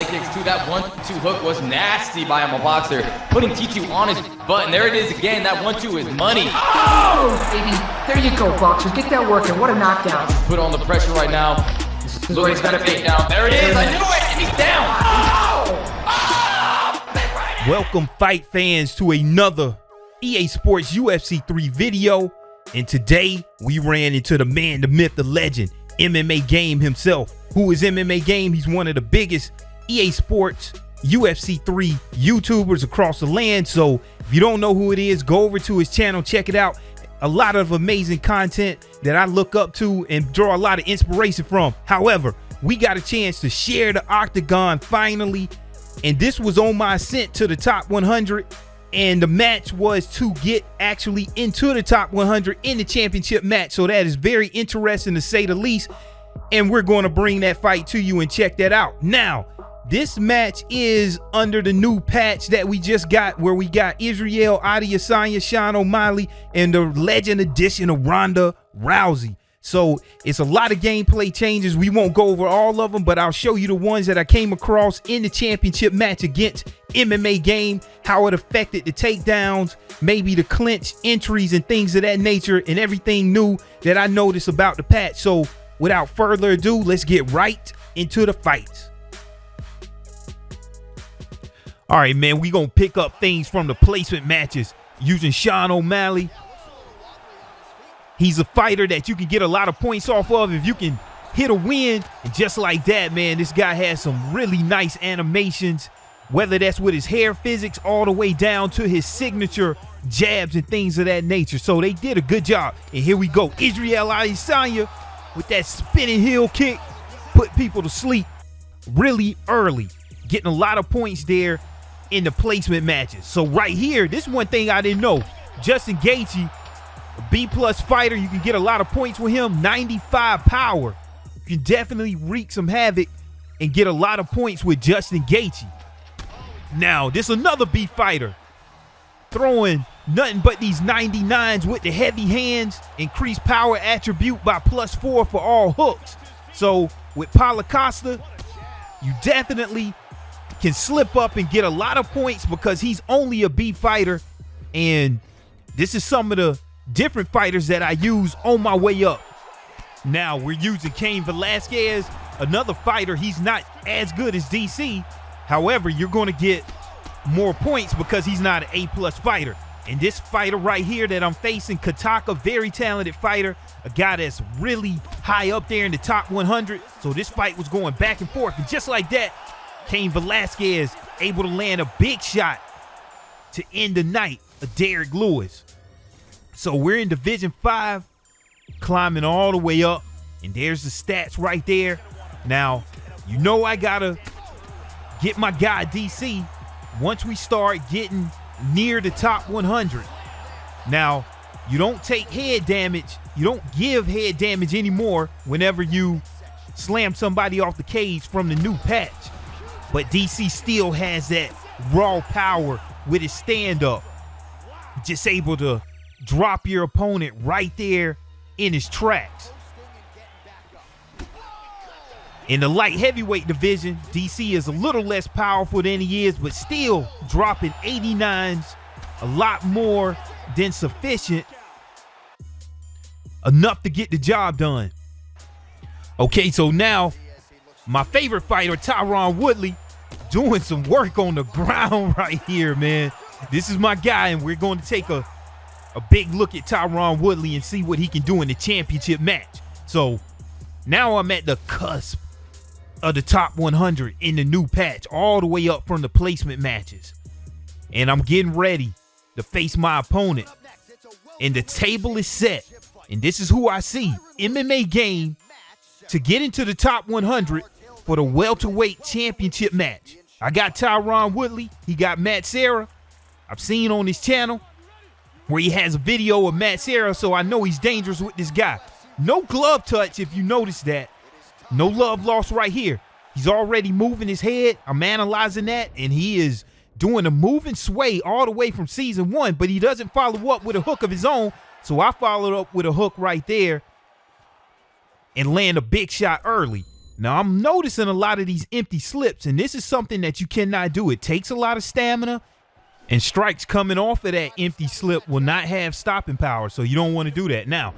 kicks too. That 1-2 hook was nasty by a boxer, putting T2 on his butt. And there it is again. That 1-2 is money. Oh, baby. There you go, boxer. Get that working. What a knockdown. Put on the pressure right now. Look, he's got a fake down. There it is. I knew it. And he's down. Welcome, fight fans, to another EA Sports UFC 3 video. And today we ran into the man, the myth, the legend, Mmagame himself. Who is Mmagame? He's one of the biggest EA Sports UFC 3 YouTubers across the land. So if you don't know who it is, go over to his channel, check it out. A lot of amazing content that I look up to and draw a lot of inspiration from. However, we got a chance to share the octagon finally, and this was on my ascent to the top 100, and the match was to get actually into the top 100 in the championship match. So that is very interesting, to say the least, and we're going to bring that fight to you and check that out. Now, this match is under the new patch that we just got, where we got Israel Adesanya, Sean O'Malley, and the legend edition of Ronda Rousey. So it's a lot of gameplay changes. We won't go over all of them, but I'll show you the ones that I came across in the championship match against Mmagame, how it affected the takedowns, maybe the clinch entries and things of that nature, and everything new that I noticed about the patch. So without further ado, let's get right into the fights. All right, man, we gonna pick up things from the placement matches using Sean O'Malley. He's a fighter that you can get a lot of points off of if you can hit a win. And just like that, man, this guy has some really nice animations, whether that's with his hair physics all the way down to his signature jabs and things of that nature. So they did a good job. And here we go. Israel Adesanya with that spinning heel kick, put people to sleep really early, getting a lot of points there in the placement matches. So right here, this is one thing I didn't know. Justin Gaethje, a B-plus fighter, you can get a lot of points with him. 95 power. You can definitely wreak some havoc and get a lot of points with Justin Gaethje. Now, this is another B fighter, throwing nothing but these 99s with the heavy hands, increased power attribute by +4 for all hooks. So with Paulo Costa, you definitely can slip up and get a lot of points because he's only a B fighter. And this is some of the different fighters that I use on my way up. Now we're using Cain Velasquez, another fighter. He's not as good as DC. However, you're going to get more points because he's not an A-plus fighter. And this fighter right here that I'm facing, Kataka, very talented fighter, a guy that's really high up there in the top 100. So this fight was going back and forth. And just like that, Cain Velasquez able to land a big shot to end the night of Derrick Lewis. So we're in Division 5, climbing all the way up, and there's the stats right there. Now, you know I gotta get my guy DC once we start getting near the top 100. Now, you don't take head damage. You don't give head damage anymore whenever you slam somebody off the cage from the new patch. But DC still has that raw power with his stand-up. Just able to drop your opponent right there in his tracks. In the light heavyweight division, DC is a little less powerful than he is, but still dropping 89s, a lot more than sufficient, enough to get the job done. Okay, so now my favorite fighter, Tyron Woodley, doing some work on the ground right here, man. This is my guy, and we're going to take a big look at Tyron Woodley and see what he can do in the championship match. So now I'm at the cusp of the top 100 in the new patch, all the way up from the placement matches. And I'm getting ready to face my opponent. And the table is set. And this is who I see. Mmagame to get into the top 100 for the welterweight championship match. I got Tyron Woodley. He got Matt Serra. I've seen on his channel where he has a video of Matt Serra, so I know he's dangerous with this guy. No glove touch, if you notice that. No love lost right here. He's already moving his head. I'm analyzing that, and he is doing a move and sway all the way from season 1, but he doesn't follow up with a hook of his own, so I followed up with a hook right there and land a big shot early. Now, I'm noticing a lot of these empty slips, and this is something that you cannot do. It takes a lot of stamina, and strikes coming off of that empty slip will not have stopping power, so you don't want to do that. Now,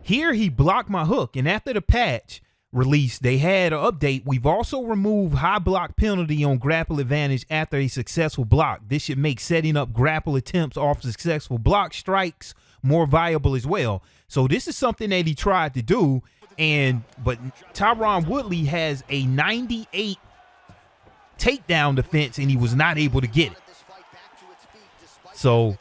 here he blocked my hook, and after the patch release, they had an update. We've also removed high block penalty on grapple advantage after a successful block. This should make setting up grapple attempts off successful block strikes more viable as well. So this is something that he tried to do, but Tyron Woodley has a 98 takedown defense, and he was not able to get it. So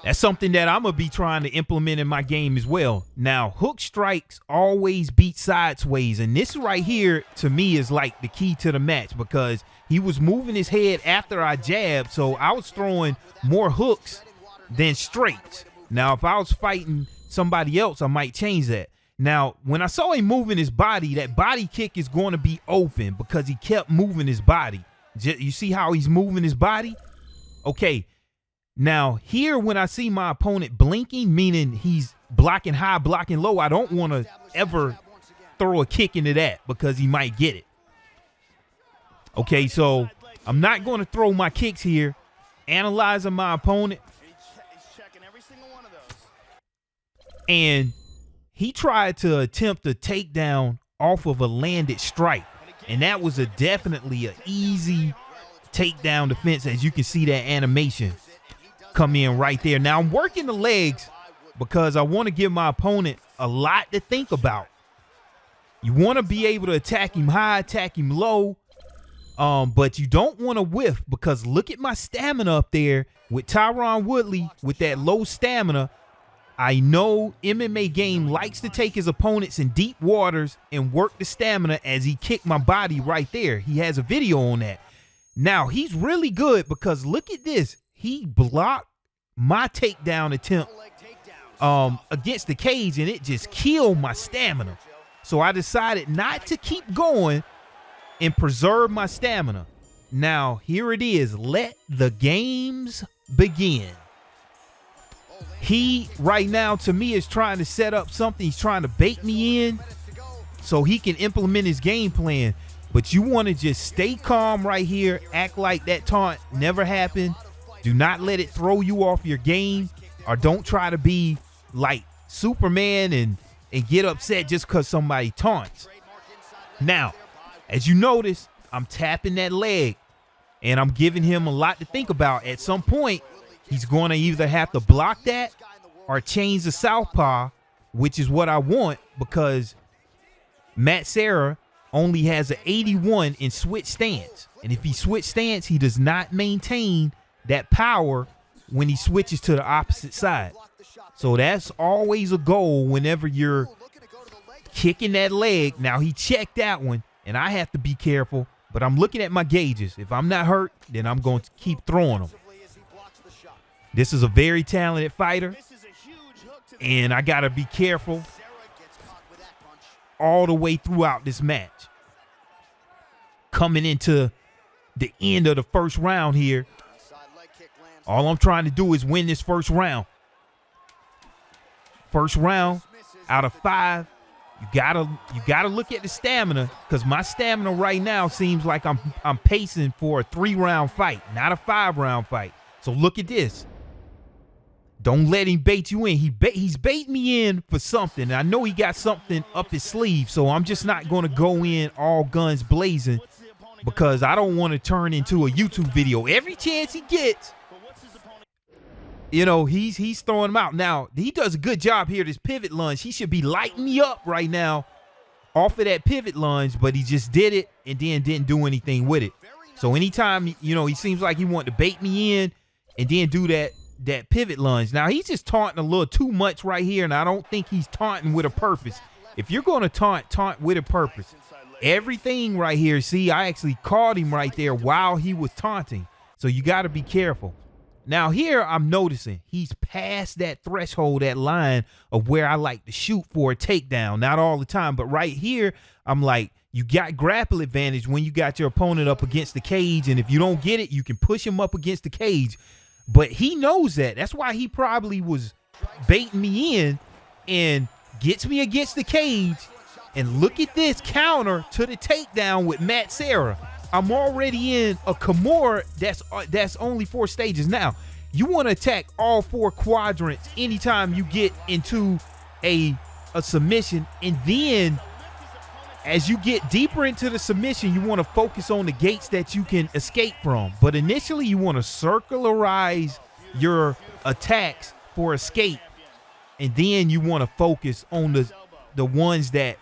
that's something that I'm going to be trying to implement in my game as well. Now, hook strikes always beat sideways, and this right here, to me, is like the key to the match because he was moving his head after I jabbed, so I was throwing more hooks than straights. Now, if I was fighting somebody else, I might change that. Now, when I saw him moving his body, that body kick is going to be open because he kept moving his body. You see how he's moving his body? Okay. Now, here when I see my opponent blinking, meaning he's blocking high, blocking low, I don't want to ever throw a kick into that because he might get it. Okay, so I'm not going to throw my kicks here. Analyzing my opponent. And he tried to attempt a takedown off of a landed strike. And that was definitely an easy takedown defense, as you can see that animation come in right there. Now I'm working the legs because I want to give my opponent a lot to think about. You want to be able to attack him high, attack him low, but you don't want to whiff because look at my stamina up there with Tyron Woodley with that low stamina. I know Mmagame likes to take his opponents in deep waters and work the stamina as he kicked my body right there. He has a video on that. Now, he's really good because look at this. He blocked my takedown attempt against the cage, and it just killed my stamina. So I decided not to keep going and preserve my stamina. Now, here it is. Let the games begin. He, right now, to me, is trying to set up something. He's trying to bait me in so he can implement his game plan. But you want to just stay calm right here. Act like that taunt never happened. Do not let it throw you off your game, or don't try to be like Superman and get upset just because somebody taunts. Now, as you notice, I'm tapping that leg, and I'm giving him a lot to think about. At some point, he's going to either have to block that or change the southpaw, which is what I want because Matt Serra only has an 81 in switch stance. And if he switch stance, he does not maintain that power when he switches to the opposite side. So that's always a goal whenever you're kicking that leg. Now, he checked that one, and I have to be careful, but I'm looking at my gauges. If I'm not hurt, then I'm going to keep throwing them. This is a very talented fighter, and I got to be careful all the way throughout this match. Coming into the end of the first round here, all I'm trying to do is win this first round. First round out of 5, you gotta look at the stamina, because my stamina right now seems like I'm pacing for a 3-round fight, not a 5-round fight. So look at this. Don't let him bait you in. He's baiting me in for something. I know he got something up his sleeve, so I'm just not going to go in all guns blazing because I don't want to turn into a YouTube video. Every chance he gets, you know, he's throwing him out. Now, he does a good job here, this pivot lunge. He should be lighting me up right now off of that pivot lunge, but he just did it and then didn't do anything with it. So anytime, you know, he seems like he wanted to bait me in and then do that pivot lunge. Now, he's just taunting a little too much right here, and I don't think he's taunting with a purpose. If you're going to taunt with a purpose. Everything right here, see, I actually caught him right there while he was taunting. So you got to be careful. Now, here I'm noticing he's past that threshold, that line of where I like to shoot for a takedown. Not all the time, but right here, I'm like, you got grapple advantage when you got your opponent up against the cage, and if you don't get it, you can push him up against the cage. But he knows that. That's why he probably was baiting me in and gets me against the cage And look at this counter to the takedown with Matt Serra. I'm already in a Kimura that's only 4 stages. Now, you want to attack all 4 quadrants anytime you get into a submission, and then as you get deeper into the submission, you want to focus on the gates that you can escape from. But initially, you want to circularize your attacks for escape, and then you want to focus on the ones that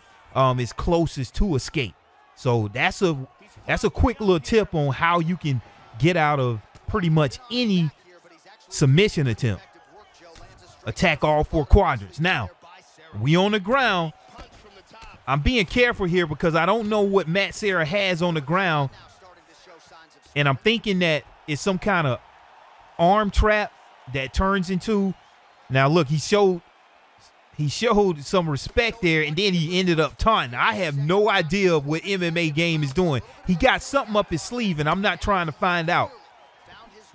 is closest to escape. So that's a quick little tip on how you can get out of pretty much any submission attempt. Attack all 4 quadrants. Now, we on the ground. I'm being careful here because I don't know what Matt Serra has on the ground, and I'm thinking that it's some kind of arm trap that turns into. Now look, he showed some respect there, and then he ended up taunting. I have no idea what Mmagame is doing. He got something up his sleeve, and I'm not trying to find out.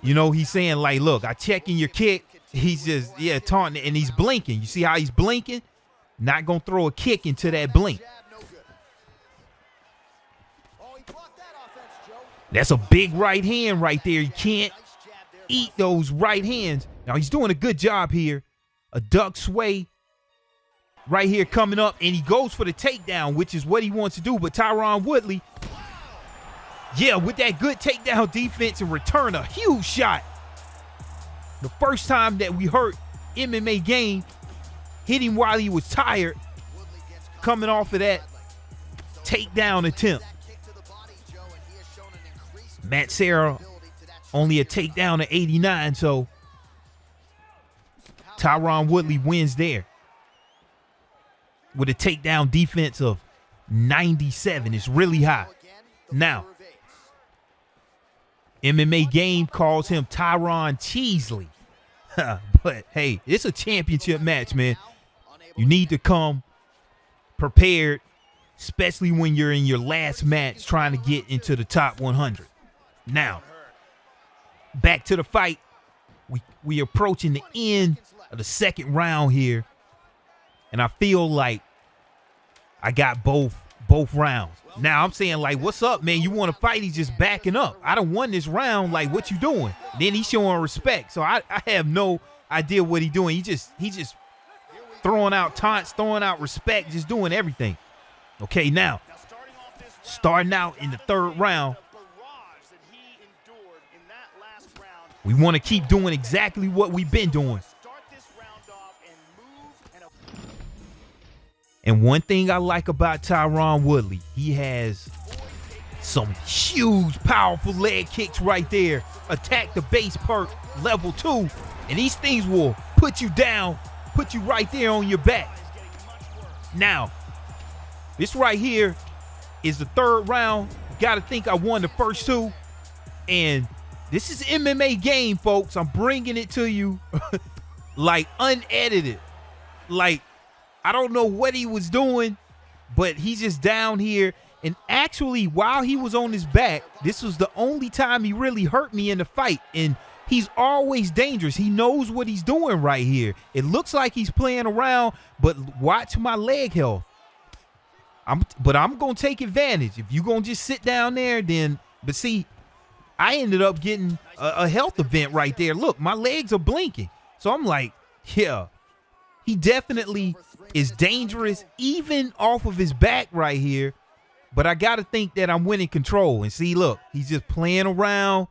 You know, he's saying like, look, I checking your kick. He's just, taunting, and he's blinking. You see how he's blinking? Not going to throw a kick into that blink. That's a big right hand right there. You can't eat those right hands. Now, he's doing a good job here. A duck sway right here coming up, and he goes for the takedown, which is what he wants to do. But Tyron Woodley, with that good takedown defense and return a huge shot. The first time that we heard Mmagame hit him while he was tired, coming off of that takedown attempt. Matt Serra only a takedown of 89, so Tyron Woodley wins there with a takedown defense of 97. It's really high. Now, Mmagame calls him Tyron Cheesley. But hey, it's a championship match, man. You need to come prepared, especially when you're in your last match trying to get into the top 100. Now, back to the fight. We approaching the end of the second round here, and I feel like I got both rounds. Now I'm saying, like, what's up, man? You want to fight? He's just backing up. I done won this round. Like, what you doing? Then he's showing respect. So I have no idea what he's doing. He just throwing out taunts, throwing out respect, just doing everything. Okay, now, starting out in the third round, we want to keep doing exactly what we've been doing. And one thing I like about Tyron Woodley, he has some huge, powerful leg kicks right there. Attack the base perk, level 2, and these things will put you down, put you right there on your back. Now, this right here is the third round. Got to think I won the first 2, and this is Mmagame, folks. I'm bringing it to you like unedited. Like, I don't know what he was doing, but he's just down here. And actually, while he was on his back, this was the only time he really hurt me in the fight. And he's always dangerous. He knows what he's doing right here. It looks like he's playing around, but watch my leg health. I'm going to take advantage. If you're going to just sit down there, then, but see, I ended up getting a health event right there. Look, my legs are blinking. So I'm like, yeah, he definitely is dangerous, even off of his back right here. But I got to think that I'm winning control. And see, look, he's just playing around.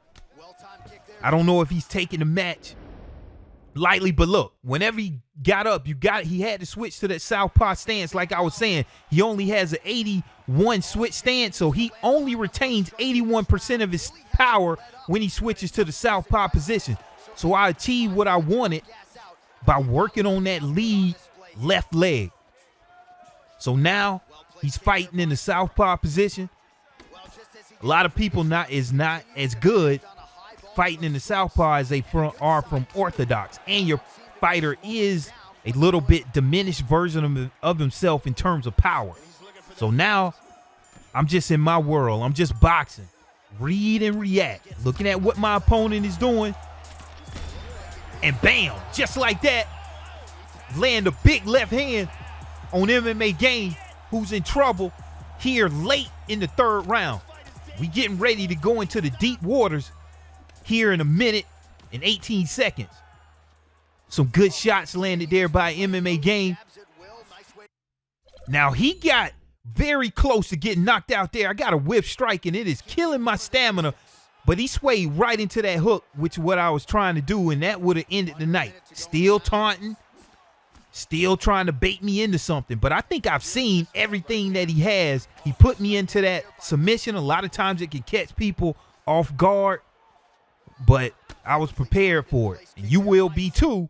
I don't know if he's taking the match lightly, but look, whenever he got up, he had to switch to that southpaw stance. Like I was saying, he only has an 81 switch stance, so he only retains 81% of his power when he switches to the southpaw position. So I achieved what I wanted by working on that lead left leg. So now he's fighting in the southpaw position. A lot of people not as good fighting in the southpaw as they are from orthodox, and your fighter is a little bit diminished version of himself in terms of power. So now I'm just in my world. I'm just boxing, read and react, looking at what my opponent is doing, and bam, just like that, land a big left hand on Mmagame. who's in trouble here late in the third round. We getting ready to go into the deep waters here in a minute and 18 seconds. Some good shots landed there by Mmagame. Now he got very close to getting knocked out there. I got a whiff strike and it is killing my stamina. But he swayed right into that hook, which is what I was trying to do, and that would have ended the night. Still taunting, still trying to bait me into something. But I think I've seen everything that he has. He put me into that submission. A lot of times it can catch people off guard, but I was prepared for it. And you will be too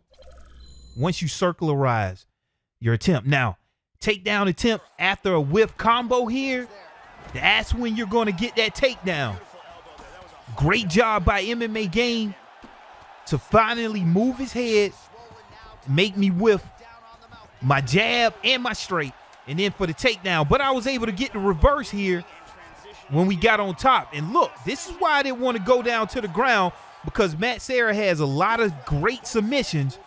once you circularize your attempt. Now, takedown attempt after a whiff combo here, that's when you're going to get that takedown. Great job by Mmagame to finally move his head, make me whiff my jab and my straight, and then for the takedown. But I was able to get the reverse here when we got on top. And look, this is why I didn't want to go down to the ground, because Matt Serra has a lot of great submissions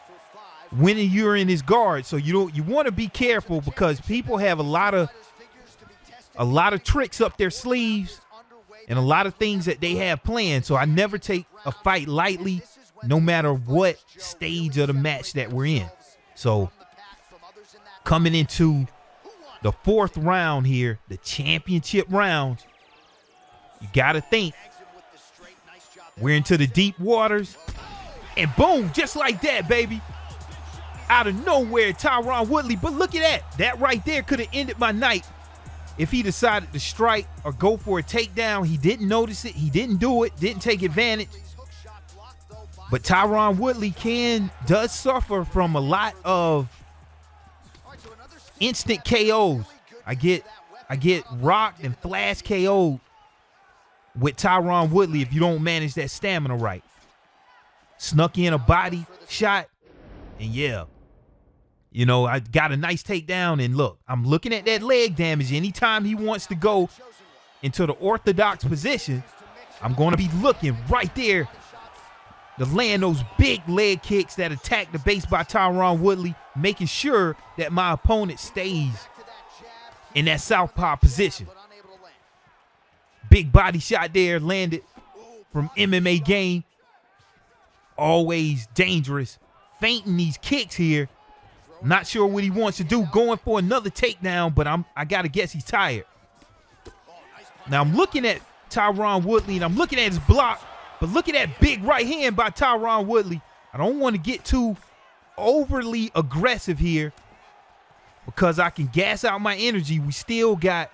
when you're in his guard. So you want to be careful, because people have a lot of tricks up their sleeves and a lot of things that they have planned. So I never take a fight lightly, no matter what stage of the match that we're in. So coming into the fourth round here, the championship round, you got to think we're into the deep waters. And boom, just like that, baby. Out of nowhere, Tyron Woodley. But look at that. That right there could have ended my night if he decided to strike or go for a takedown. He didn't notice it. He didn't do it. Didn't take advantage. But Tyron Woodley does suffer from a lot of instant KOs. I get rocked and flash KO'd with Tyron Woodley if you don't manage that stamina right. Snuck in a body shot, and yeah, you know, I got a nice takedown. And look, I'm looking at that leg damage. Anytime he wants to go into the orthodox position, I'm going to be looking right there to land those big leg kicks that attack the base by Tyron Woodley, making sure that my opponent stays in that southpaw position. Big body shot there landed from Mmagame. Always dangerous. Feinting these kicks here. Not sure what he wants to do. Going for another takedown, but I gotta guess he's tired. Now I'm looking at Tyron Woodley and I'm looking at his block, but look at that big right hand by Tyron Woodley. I don't want to get too overly aggressive here because I can gas out my energy. We still got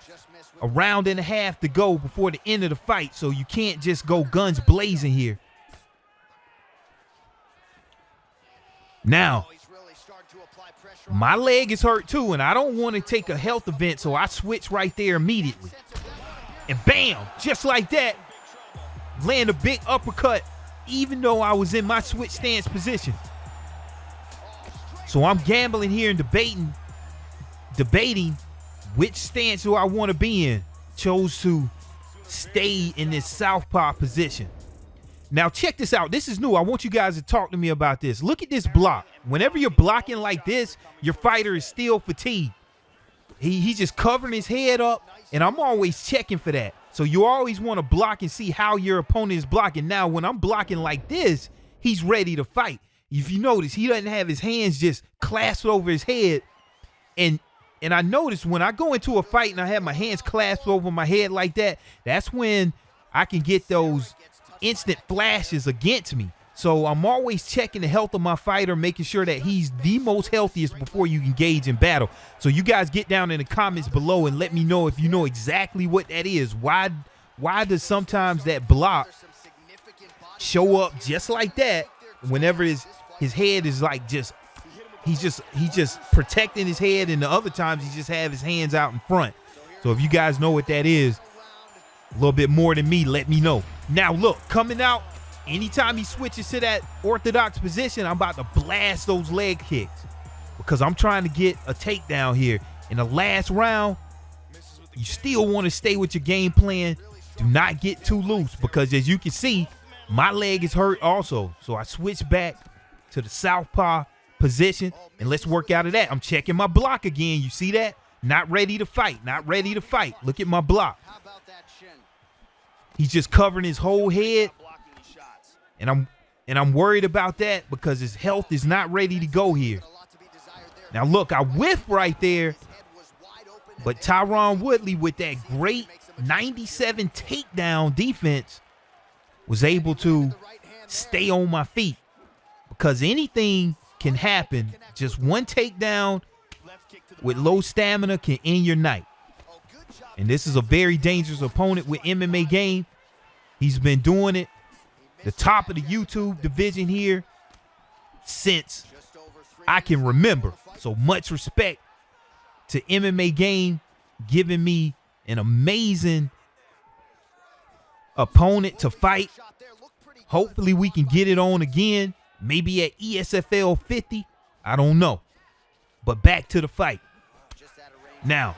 a round and a half to go before the end of the fight, so you can't just go guns blazing here. Now, my leg is hurt too, and I don't want to take a health event, so I switch right there immediately. And bam, just like that, land a big uppercut, even though I was in my switch stance position. So I'm gambling here and debating which stance do I want to be in. Chose to stay in this southpaw position. Now check this out. This is new. I want you guys to talk to me about this. Look at this block. Whenever you're blocking like this, your fighter is still fatigued. He's just covering his head up, and I'm always checking for that. So you always want to block and see how your opponent is blocking. Now, when I'm blocking like this, he's ready to fight. If you notice, he doesn't have his hands just clasped over his head. And I notice when I go into a fight and I have my hands clasped over my head like that, that's when I can get those instant flashes against me. So I'm always checking the health of my fighter, making sure that he's the most healthiest before you engage in battle. So you guys get down in the comments below and let me know if you know exactly what that is. Why does sometimes that block show up just like that whenever his head is like he's just protecting his head, and the other times he just have his hands out in front. So if you guys know what that is, a little bit more than me, let me know. Now look, coming out, anytime he switches to that orthodox position, I'm about to blast those leg kicks because I'm trying to get a takedown here. In the last round, you still want to stay with your game plan. Do not get too loose because, as you can see, my leg is hurt also. So I switch back to the southpaw position, and let's work out of that. I'm checking my block again. You see that? Not ready to fight. Not ready to fight. Look at my block. He's just covering his whole head. And I'm worried about that because his health is not ready to go here. Now look, I whiffed right there. But Tyron Woodley with that great 97 takedown defense was able to stay on my feet, because anything can happen. Just one takedown with low stamina can end your night. And this is a very dangerous opponent with Mmagame. He's been doing it, the top of the YouTube division here, since I can remember. So much respect to Mmagame, giving me an amazing opponent to fight. Hopefully we can get it on again, maybe at ESFL 50. I don't know. But back to the fight. Now,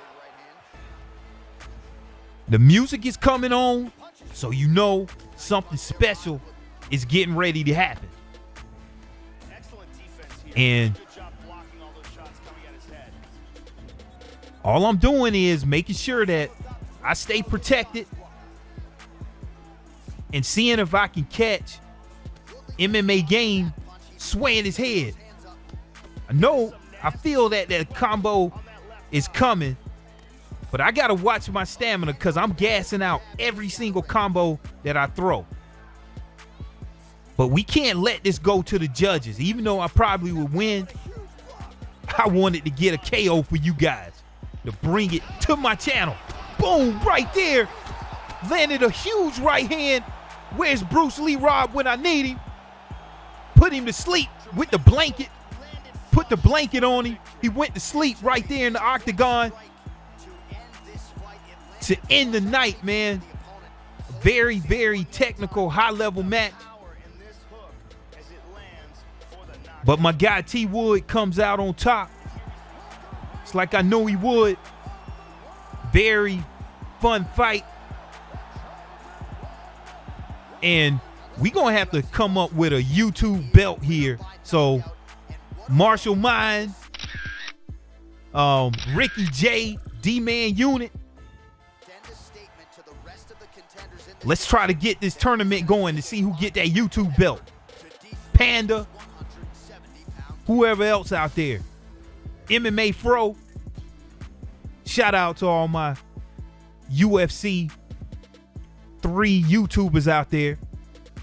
the music is coming on, so you know something special is getting ready to happen. And all I'm doing is making sure that I stay protected and seeing if I can catch Mmagame swaying his head. I feel that combo is coming, but I gotta watch my stamina because I'm gassing out every single combo that I throw. But we can't let this go to the judges. Even though I probably would win, I wanted to get a KO for you guys to bring it to my channel. Boom, right there. Landed a huge right hand. Where's Bruce Lee Rob when I need him? Put him to sleep with the blanket. Put the blanket on him. He went to sleep right there in the octagon to end the night, man. Very, very technical, high-level match. But my guy T Wood comes out on top. It's like I know he would. Very fun fight. And we gonna have to come up with a YouTube belt here. So Marshall Mine, Ricky J, D-Man Unit. Let's try to get this tournament going to see who get that YouTube belt. Panda, whoever else out there. MMA Fro. Shout out to all my UFC 3 YouTubers out there.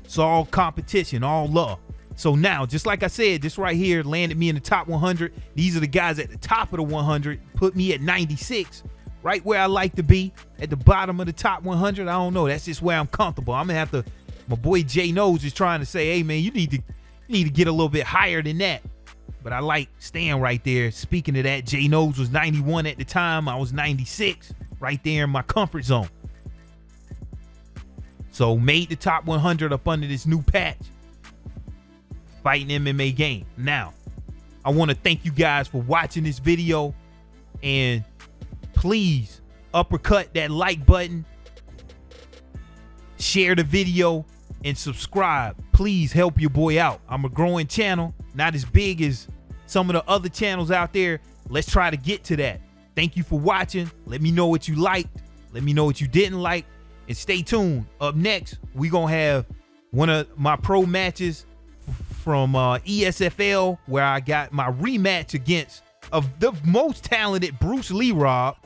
It's all competition, all love. So now, just like I said, this right here landed me in the top 100. These are the guys at the top of the 100. Put me at 96, right where I like to be, at the bottom of the top 100. I don't know. That's just where I'm comfortable. I'm gonna have to. My boy Jay Knows is trying to say, hey man, you need to get a little bit higher than that. But I like staying right there. Speaking of that, Jay Knows was 91 at the time. I was 96, right there in my comfort zone. So made the top 100 up under this new patch. Fighting Mmagame. Now, I want to thank you guys for watching this video. And please uppercut that like button. Share the video and subscribe. Please help your boy out. I'm a growing channel. Not as big as some of the other channels out there. Let's try to get to that. Thank you for watching. Let me know what you liked. Let me know what you didn't like. And stay tuned. Up next, we're going to have one of my pro matches from ESFL, where I got my rematch against the most talented Bruce Lee Rob.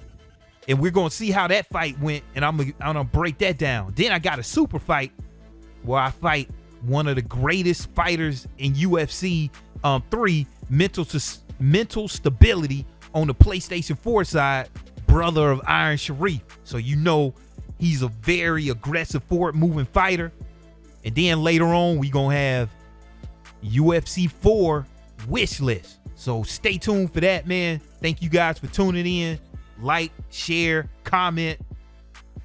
And we're going to see how that fight went. And I'm going to break that down. Then I got a super fight where I fight one of the greatest fighters in UFC 3, mental stability on the PlayStation 4 side, brother of Iron Sharif. So you know he's a very aggressive, forward-moving fighter. And then later on, we going to have UFC 4 wish list. So stay tuned for that, man. Thank you guys for tuning in. Like, share, comment.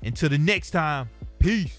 Until the next time, peace.